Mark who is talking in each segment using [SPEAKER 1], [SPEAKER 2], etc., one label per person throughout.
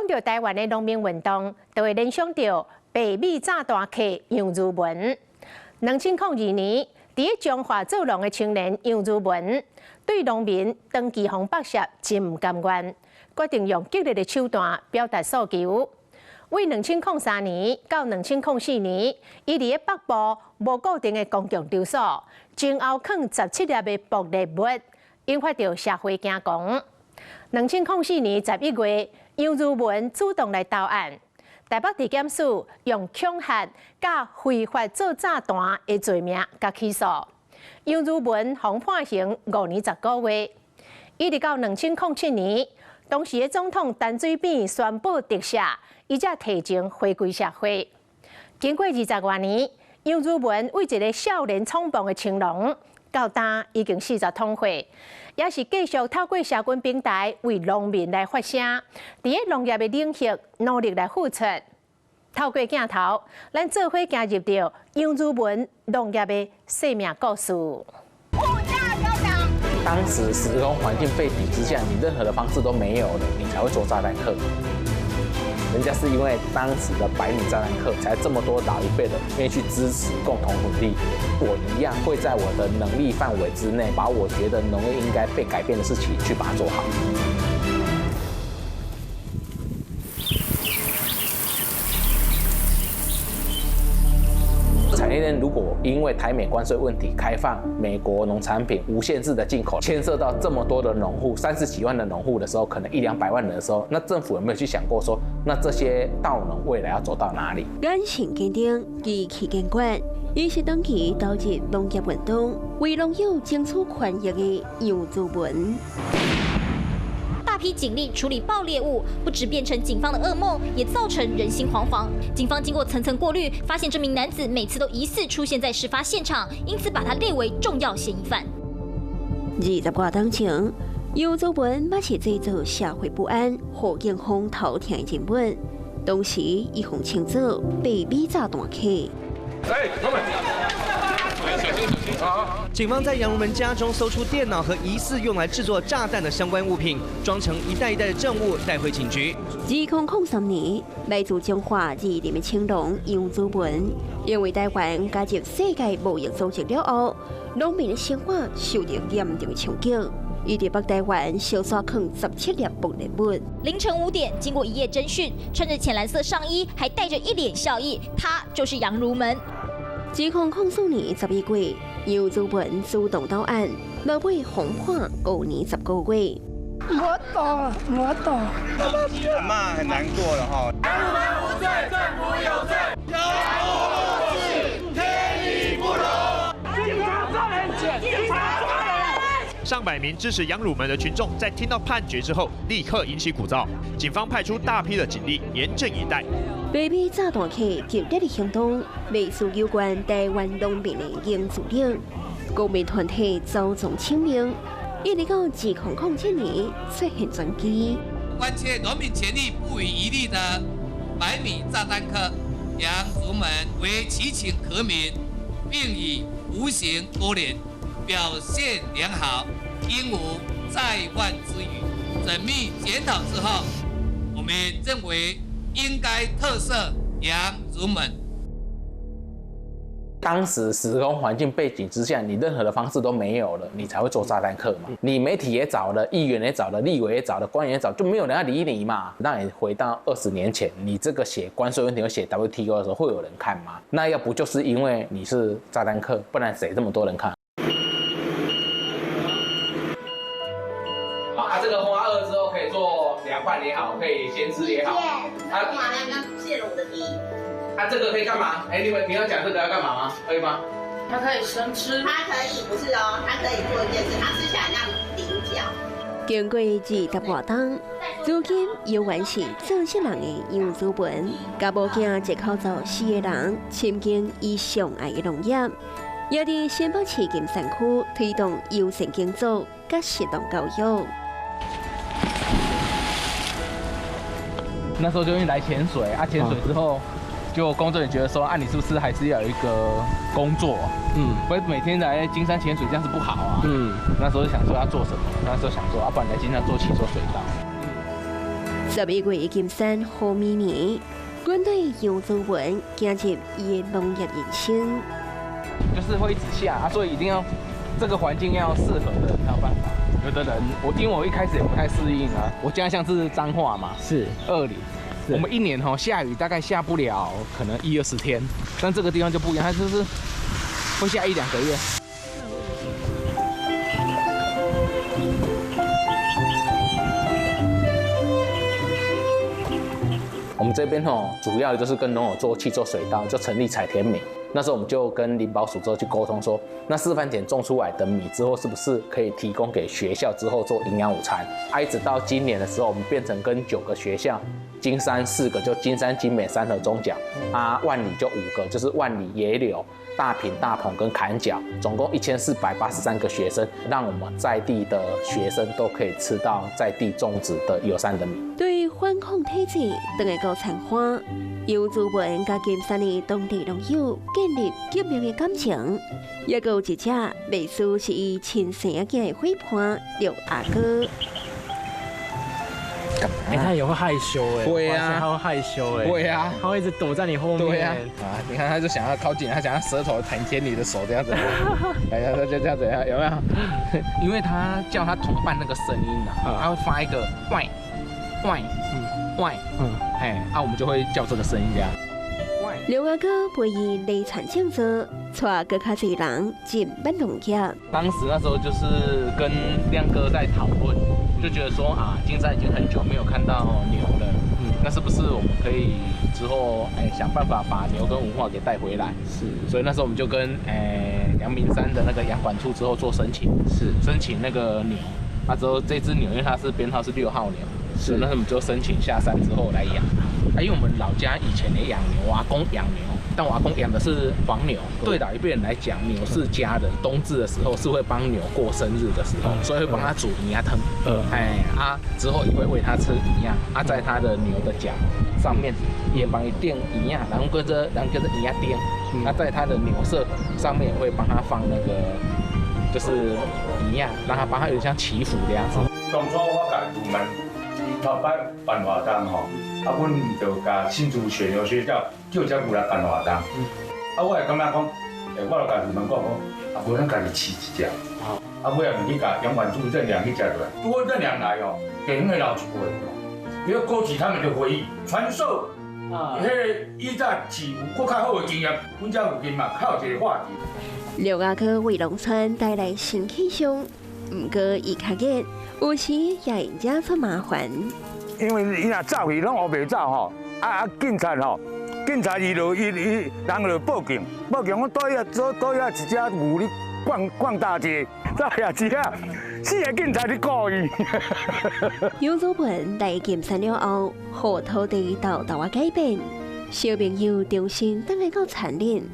[SPEAKER 1] 讲到台湾的农民运动，就会联想到北美炸弹客杨如文。2002年，伫中华做农的青年杨如文，对农民长期风剥削真唔甘愿，决定用激烈的手段表达诉求。为2003年到2004年，伊伫北部无固定的公共场所，前后放17粒的爆裂物，引发到社会惊恐。2004年11月，杨如文主动来投案，台北地检署用恐吓甲非法做炸弹的罪名甲起诉。杨如文被判刑5年10个月，一直到2007年，当时的总统陈水扁宣布特赦，伊才提前回归社会。经过20多年，杨如文为一个少年闯荡的青农，到今已经40通岁，也是继续透过社群平台为农民来发声，伫个农业的领域努力来付出。透过镜头，咱做伙加入到杨如文农业的生命故事。
[SPEAKER 2] 当时时空环境背景之下，你任何的方式都没有了，你才会做炸弹客。人家是因为当时的白米炸弹客，才这么多老一辈的愿意去支持共同努力。我一样会在我的能力范围之内，把我觉得农业应该被改变的事情去把它做好。产业链如果因为台美关税问题开放美国农产品无限制的进口，牵涉到这么多的农户，30几万的农户的时候，可能100-200万人的时候，那政府有没有去想过说，那这些稻农未来要走到哪里？
[SPEAKER 3] 眼前坚定，义气坚决，伊是长期投入农业运动，为农友争取权益的杨如文。
[SPEAKER 4] 大批警力处理爆裂物，不止变成警方的噩梦，也造成人心惶惶。警方经过层层过滤，发现这名男子每次都疑似出现在事发现场，因此把他列为重要嫌疑犯。
[SPEAKER 3] 20多年前，杨如文马是制造社会不安、互警方头疼的人物，当时伊被称作“北美炸弹客”。
[SPEAKER 5] 警方在杨如文家中搜出电脑和疑似用来制作炸弹的相关物品，装成一袋一袋的证物带回警局。
[SPEAKER 3] 2003年，来自中华2年的青农杨如文，因为台湾加入世界贸易组织了后，农民的生活受到严重的冲击。伊在北台湾小刷放17粒爆裂物。
[SPEAKER 4] 凌晨5点，经过一夜侦讯，穿着浅蓝色上衣，还带着一脸笑意，他就是杨如文。
[SPEAKER 3] 2004年11月，杨如文主动到案，老被红判5年10个月。
[SPEAKER 6] 我懂。
[SPEAKER 7] 阿嬷很难过了哈。杨如文无罪，政府有罪。有不是，天理不容。警察抓人，警察抓人。
[SPEAKER 8] 上百名支持杨如文的群众在听到判决之后，立刻引起鼓噪。警方派出大批的警力严阵以待。
[SPEAKER 3] 北美炸弹客激烈的行动，未受有关台湾农民的严助力，公民团体遭众清明，一直到2007年出现转机。
[SPEAKER 9] 关切农民权利不遗余力的白米炸弹客杨如文为其情可悯，并以服刑多年，表现良好，应无再犯之虞。缜密检讨之后，我们认为应该特赦杨如文。
[SPEAKER 2] 当时时空环境背景之下，你任何的方式都没有了，你才会做炸弹客嘛。你媒体也找了，议员也找了，立委也找了，官员也找，就没有人要理你嘛。那你回到20年前，你这个写关税问题和写 WTO 的时候，会有人看吗？那要不就是因为你是炸弹客，不然谁这么多人看？这个红花2之后可以做凉拌也好，可以先吃也好。
[SPEAKER 10] 它马上刚泄了我的底。
[SPEAKER 2] 这个可以干嘛？你要讲这个要干嘛吗？可以吗？
[SPEAKER 10] 它可以生吃。它可以不是哦，它可以做一件事，它吃起来像菱角。
[SPEAKER 3] 经过20多年，如今又原是正式人的杨如文，甲无惊一口罩死的人，亲近伊上爱的农业，也伫新北市金山区推动优先耕作甲适当教育。
[SPEAKER 11] 那时候就因为来潜水潜水之后，就工作人员觉得说，你是不是还是要有一个工作？不会每天来金山潜水，这样子不好啊。那时候就想说要做什么，那时候想说不然来金山做汽车水道。
[SPEAKER 3] 11月的金山好绵绵，军队杨祖文进入伊的农业人生。
[SPEAKER 11] 就是会一直下啊，所以一定要这个环境要适合的人才有办法。有的人，因为我一开始也不太适应啊，我家乡是彰化嘛，是20，我们一年下雨大概下不了可能1-20天，但这个地方就不一样，它就是会下1-2个月。
[SPEAKER 2] 我们这边主要就是跟农友做气做水稻，就成立采田米。那时候我们就跟林保署之后去沟通说，那示范田种出来的米之后，是不是可以提供给学校之后做营养午餐？一直到今年的时候，我们变成跟9个学校，金山4个，就金山、金美、三和、中角，万里就5个，就是万里、野柳、大坪、大鹏跟坎角，总共1483个学生，让我们在地的学生都可以吃到在地种植的友善的米。
[SPEAKER 3] 对反抗体制，等下到参花，杨祖文甲金山的当地农友建立革命的感情，也有一只历史是伊亲生囝的伙伴刘阿哥。
[SPEAKER 12] 他也会害羞哎，
[SPEAKER 11] 会啊，
[SPEAKER 12] 他会害羞哎，
[SPEAKER 11] 会啊，
[SPEAKER 12] 他会一直躲在你后面。
[SPEAKER 11] 对啊，你看他就想要靠近，他想要舌头舔你的手这样子，哎呀，他就这样子，有没有？因为他叫他同伴那个声音他会发一个喂，我们就会叫这个声音这样。
[SPEAKER 3] 刘阿哥陪伊累产竞争，带更较侪人进办农业。
[SPEAKER 11] 当时那时候就是跟亮哥在讨论，就觉得说金山已经很久没有看到牛了，那是不是我们可以之后想办法把牛跟文化给带回来？是，所以那时候我们就跟阳明山的那个养管处之后做申请，申请那个牛，之后这只牛因为它是编号是6号牛，所以那时候我们就申请下山之后来养。因为我们老家以前也养牛，我阿公养牛，但我阿公养的是黄牛。对老一辈人来讲，牛是家人，冬至的时候是会帮牛过生日的时候，所以会帮他煮营养汤。之后也会喂它吃营养，在它的牛的脚上面也帮它垫营养，然后跟着营养垫。在它的牛舍上面也会帮它放那个就是营养，让它帮它有点像祈福这样子。
[SPEAKER 13] 当初我甲入门头摆办活动阮就甲新竹水牛学校叫只牛来办活动。我会感觉讲，我就甲入门讲无咱家己饲一只。尾也去甲养管处认养去食落来。不过认养来给那个老一辈，因为勾起他们的回忆，传授迄个以早饲更较好的经验。阮遮附近嘛，较有一个话题。
[SPEAKER 3] 刘阿哥为农村带来新气象，不过伊较热，有时也会惹出麻烦。
[SPEAKER 13] 因为伊若走去，拢学袂走警察伊人就报警，讲我倒遐一只牛咧逛大街，走遐一下，4个警察咧告伊。
[SPEAKER 3] 杨祖文来金山了后，和土地豆啊改变，小朋友重新等来到田里，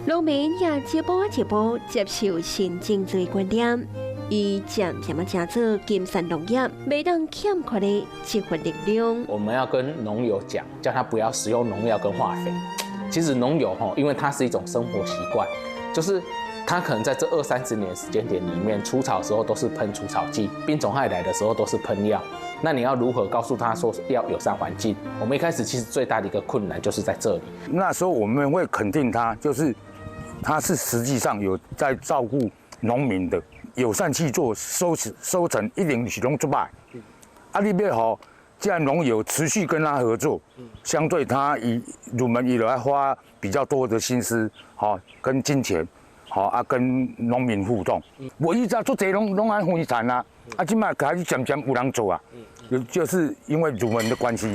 [SPEAKER 3] 农民也一步一步接受新种植观念。伊渐渐做金山农业，袂当欠缺的一份力量。
[SPEAKER 2] 我们要跟农友讲，叫他不要使用农药跟化肥。其实农友因为它是一种生活习惯，就是他可能在这20-30年时间点里面，除草的时候都是喷除草剂，病虫害来的时候都是喷药。那你要如何告诉他说要友善环境？我们一开始其实最大的一个困难就是在这里。
[SPEAKER 13] 那时候我们会肯定他，就是他是实际上有在照顾农民的。友善去做收成，一定是拢出歹。你要这样农友持续跟他合作，相对他入门就要花比较多的心思，跟金钱，跟农民互动。我以前做这拢安分产啊，现在开始渐渐有人做啊，就是因为入门的关系。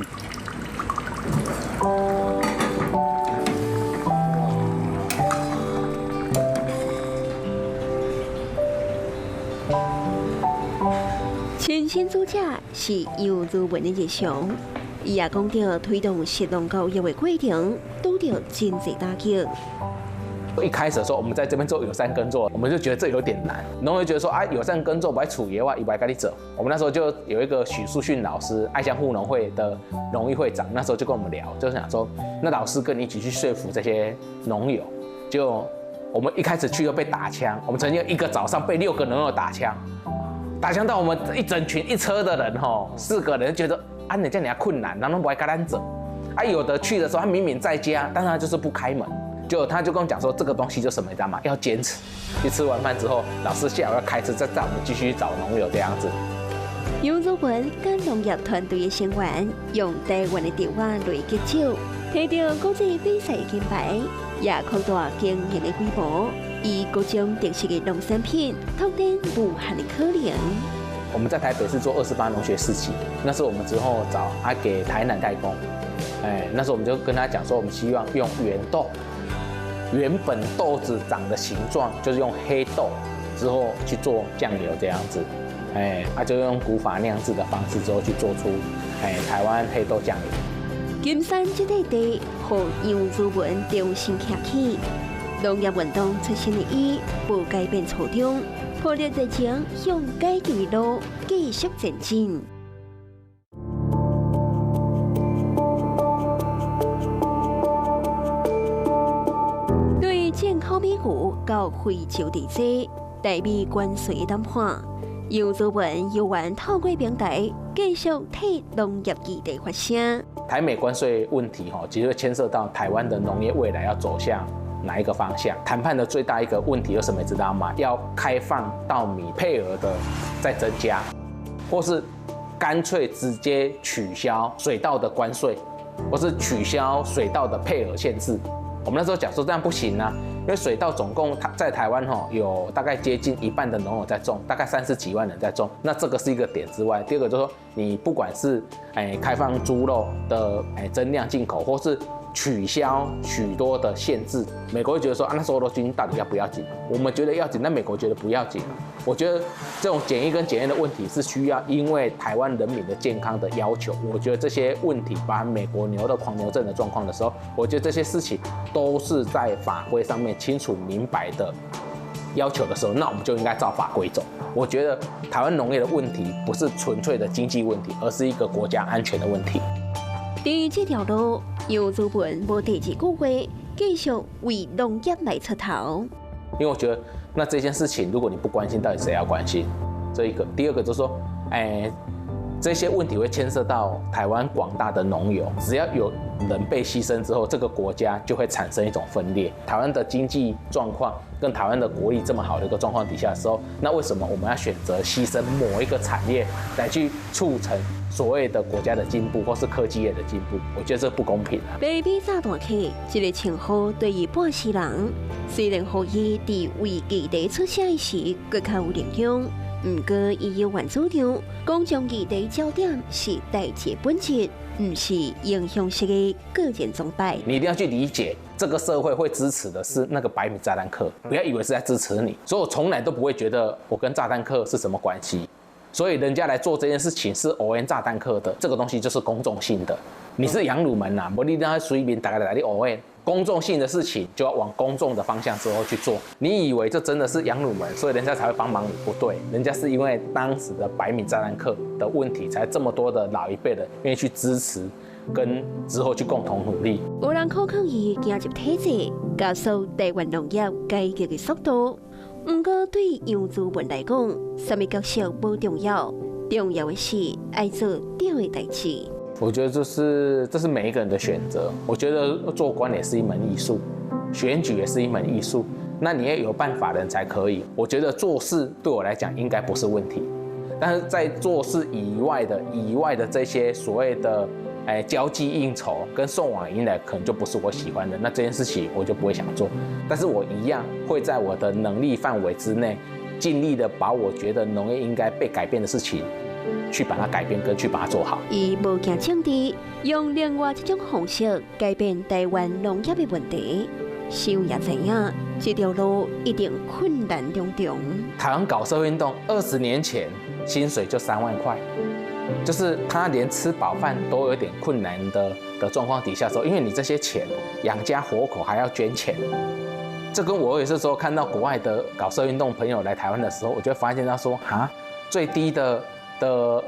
[SPEAKER 3] 亲身主者是杨祖文的日常，伊也讲到推动食农教育的过程，拄到真侪打击。
[SPEAKER 2] 一开始的时候，我们在这边做友善耕作，我们就觉得这有点难。农友觉得说友善耕作不爱处野话，伊不爱跟你走。我们那时候就有一个许树训老师，爱乡护农会的农艺会长，那时候就跟我们聊，就是想说，那老师跟你一起去说服这些农友。就我们一开始去就被打枪，我们曾经一个早上被6个农友打枪到我们一整群一车的人4个人觉得啊，人家困难，然后不爱跟咱走。啊，有的去的时候他明明在家，但是他就是不开门。他就跟我讲说，这个东西就什么你知道吗？要坚持。去吃完饭之后，老师下午要开车，再带我们继续找农友这样子。
[SPEAKER 3] 杨祖文跟农业团队的成员用台湾的电话累结酒，摕到国际比赛金牌，也扩大经营的规模，以各种特色的农产品拓展无限的可能。
[SPEAKER 2] 我们在台北是做28农学市集，那是我们之后找给台南代工。那时候我们就跟他讲说，我们希望用原豆。原本豆子长的形状就是用黑豆之后去做酱油这样子，就用古法酿制的方式之后去做出台湾黑豆酱油。
[SPEAKER 3] 金山这块地，让杨祖文重新开启农业运动出身的伊，不改变初衷，抱着热情向改革的路继续前进。健康美牛到非洲地区，台美关系谈判，杨祖文有缘透过平台继续替农业议题发声。
[SPEAKER 2] 台美关税问题其实会牵涉到台湾的农业未来要走向哪一个方向。谈判的最大一个问题是什么？你知道吗？要开放稻米配额的再增加，或是干脆直接取消水稻的关税，或是取消水稻的配额限制。我们那时候讲说这样不行啊，因为水稻总共在台湾有大概接近1半的农友在种，大概30几万人在种。那这个是一个点之外，第二个就是说，你不管是开放猪肉的增量进口，或是取消许多的限制，美国会觉得说那瘦肉精到底要不要紧？我们觉得要紧，但美国觉得不要紧。我觉得这种检疫跟检验的问题是需要因为台湾人民的健康的要求。我觉得这些问题，包含美国牛的狂牛症的状况的时候，我觉得这些事情都是在法规上面清楚明白的要求的时候，那我们就应该照法规走。我觉得台湾农业的问题不是纯粹的经济问题，而是一个国家安全的问题。
[SPEAKER 3] 第这条路，杨祖文无第2个月继续为农业来出头。
[SPEAKER 2] 因为我觉得，那这件事情如果你不关心，到底谁要关心？这一个，第二个就是说，这些问题会牵涉到台湾广大的农友，只要有人被牺牲之后，这个国家就会产生一种分裂。台湾的经济状况跟台湾的国力这么好的一个状况底下的时候，那为什么我们要选择牺牲某一个产业来去促成所谓的国家的进步或是科技业的进步？我觉得这不公平啊。
[SPEAKER 3] 北美炸弹客这个称呼对于半世人，虽然可以在为议题出声时更较有力量。不过，伊有原主张，讲将议题焦点是代志本质，不是影响式的个人崇拜。
[SPEAKER 2] 你一定要去理解，这个社会会支持的是那个白米炸弹客，不要以为是在支持你。所以我从来都不会觉得我跟炸弹客是什么关系。所以人家来做这件事情是偶然炸弹客的，这个东西就是公众性的。你是杨鲁门呐，不你让他随便大家来你偶然。公众性的事情就要往公众的方向之后去做。你以为这真的是杨鲁门，所以人家才会帮忙你？不对，人家是因为当时的白米炸弹客的问题，才这么多的老一辈的愿意去支持，跟之后去共同努力。
[SPEAKER 3] 有人口抗议行入体制，加速台湾农业改革的速度。不过对杨祖文来讲，什么角色不重要，重要的是爱做对的代志。
[SPEAKER 2] 我觉得这是每一个人的选择。我觉得做官也是一门艺术，选举也是一门艺术。那你也有办法的人才可以。我觉得做事对我来讲应该不是问题，但是在做事以外的这些所谓的交际应酬跟送往迎来，可能就不是我喜欢的。那这件事情我就不会想做。但是我一样会在我的能力范围之内，尽力的把我觉得农业应该被改变的事情，去把它改变跟去把它做好。
[SPEAKER 3] 伊无惊政治，用另外一种方式改变台湾农业的问题。想也知影，这条路一定困难重重。
[SPEAKER 2] 台湾搞社会运动20年前，薪水就3万块，就是他连吃饱饭都有点困难的状况底下的时候，因为你这些钱养家活口还要捐钱。这跟我有些时候看到国外的搞社会运动朋友来台湾的时候，我就会发现他说最低的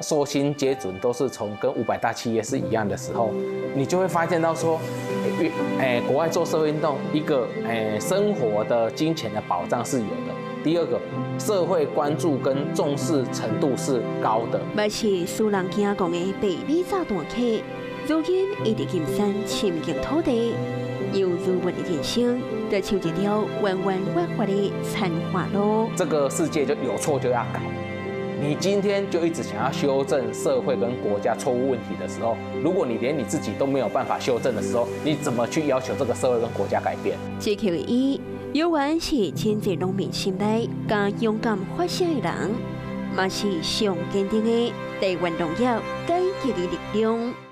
[SPEAKER 2] 受薪阶准都是从跟500大企业是一样的时候，你就会发现到说，国外做社会运动，一个生活的金钱的保障是有的，第二个，社会关注跟重视程度是高的。
[SPEAKER 3] 嘛是苏人惊讲的北美炸弹客，如今伊伫金山深耕土地，杨祖文的人生就像一条弯弯弯弯的残花路。
[SPEAKER 2] 这个世界就有错就要改。你今天就一直想要修正社会跟国家错误问题的时候，如果你连你自己都没有办法修正的时候，你怎么去要求这个社会跟国家改变
[SPEAKER 3] ？GQ1，有缘是真侪农民心内敢勇敢发声的人，嘛是上坚定的台湾农业改革的力量。